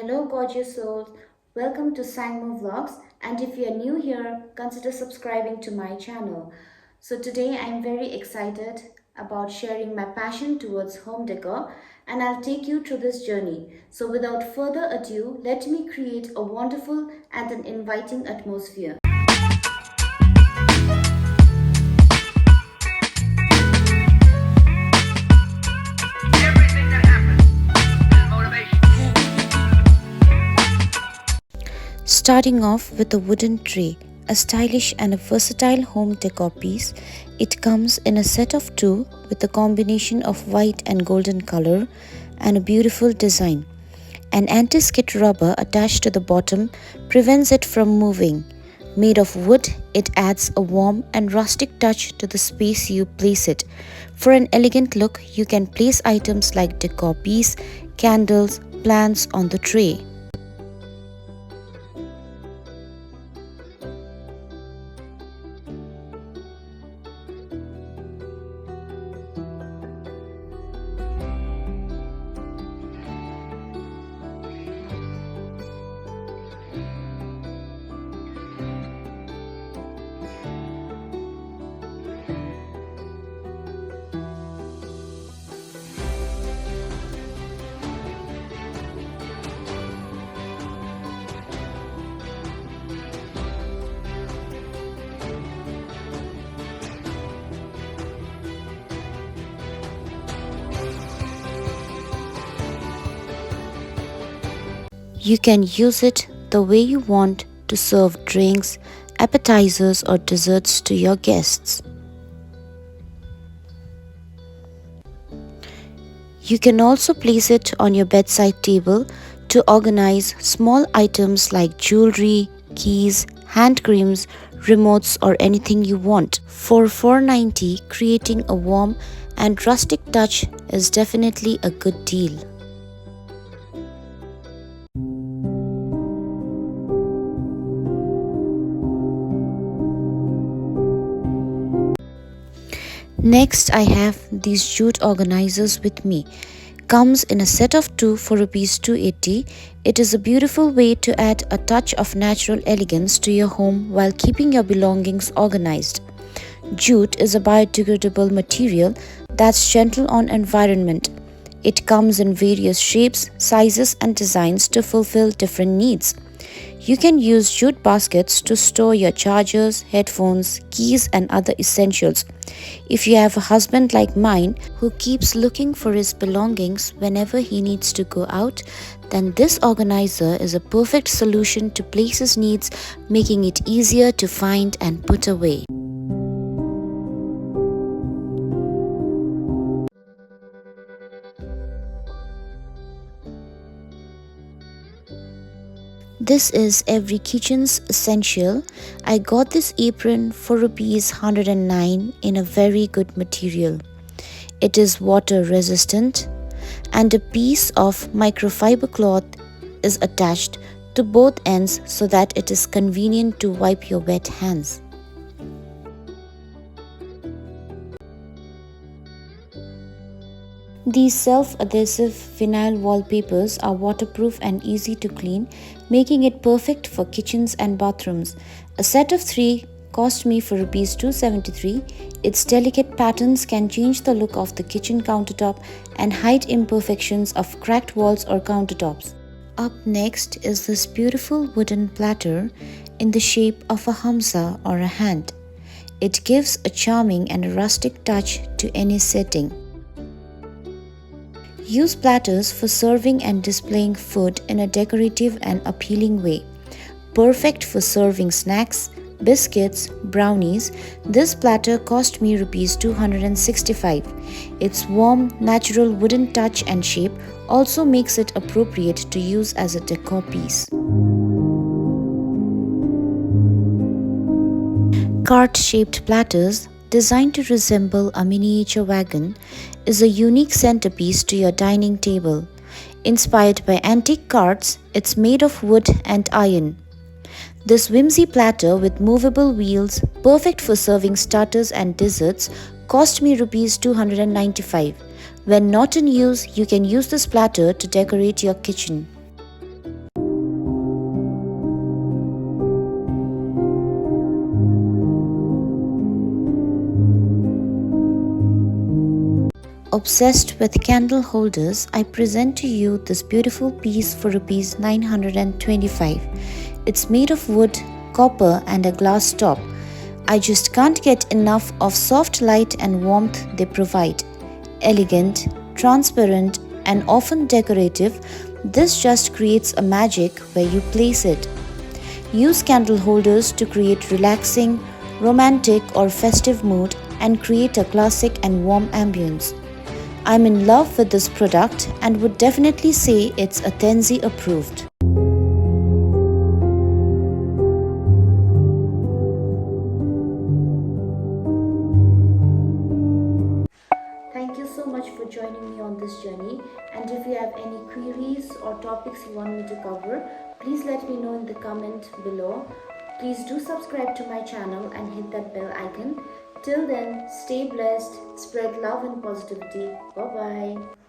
Hello, gorgeous souls. Welcome to Tshangmo Vlogs. And if you are new here, consider subscribing to my channel. So, today I'm very excited about sharing my passion towards home decor, and I'll take you through this journey. So, without further ado, let me create a wonderful and an inviting atmosphere. Everything that happens is motivation. Starting off with a wooden tray, a stylish and a versatile home decor piece, it comes in a set of two with a combination of white and golden color and a beautiful design. An anti-skid rubber attached to the bottom prevents it from moving. Made of wood, it adds a warm and rustic touch to the space you place it. For an elegant look, you can place items like decor piece, candles, plants on the tray. You can use it the way you want to serve drinks, appetizers, or desserts to your guests. You can also place it on your bedside table to organize small items like jewelry, keys, hand creams, remotes, or anything you want. For $4.90, creating a warm and rustic touch is definitely a good deal. Next, I have these jute organizers with me. Comes in a set of two for Rs 280. It is a beautiful way to add a touch of natural elegance to your home while keeping your belongings organized. Jute is a biodegradable material that's gentle on environment. It comes in various shapes, sizes, and designs to fulfill different needs. You can use jute baskets to store your chargers, headphones, keys, and other essentials. If you have a husband like mine who keeps looking for his belongings whenever he needs to go out, then this organizer is a perfect solution to place his needs, making it easier to find and put away. This is every kitchen's essential. I got this apron for Rs 109 in a very good material. It is water resistant and a piece of microfiber cloth is attached to both ends so that it is convenient to wipe your wet hands. These self-adhesive vinyl wallpapers are waterproof and easy to clean, making it perfect for kitchens and bathrooms. A set of three cost me for Rs 273. Its delicate patterns can change the look of the kitchen countertop and hide imperfections of cracked walls or countertops. Up next is this beautiful wooden platter in the shape of a hamsa or a hand. It gives a charming and a rustic touch to any setting. Use platters for serving and displaying food in a decorative and appealing way. Perfect for serving snacks, biscuits, brownies, this platter cost me Rs 265. Its warm, natural wooden touch and shape also makes it appropriate to use as a decor piece. Cart-shaped platters, designed to resemble a miniature wagon, is a unique centerpiece to your dining table. Inspired by antique carts, it's made of wood and iron. This whimsy platter with movable wheels, perfect for serving starters and desserts, cost me Rs 295. When not in use, you can use this platter to decorate your kitchen. obsessed with candle holders, I present to you this beautiful piece for Rs 925. It's made of wood, copper and a glass top. I just can't get enough of soft light and warmth they provide. Elegant, transparent and often decorative, this just creates a magic where you place it. Use candle holders to create relaxing, romantic or festive mood and create a classic and warm ambience. I'm in love with this product and would definitely say it's a Tenzing approved. Thank you so much for joining me on this journey, and if you have any queries or topics you want me to cover, please let me know in the comment below. Please do subscribe to my channel and hit that bell icon. Till then, stay blessed, spread love and positivity. Bye bye.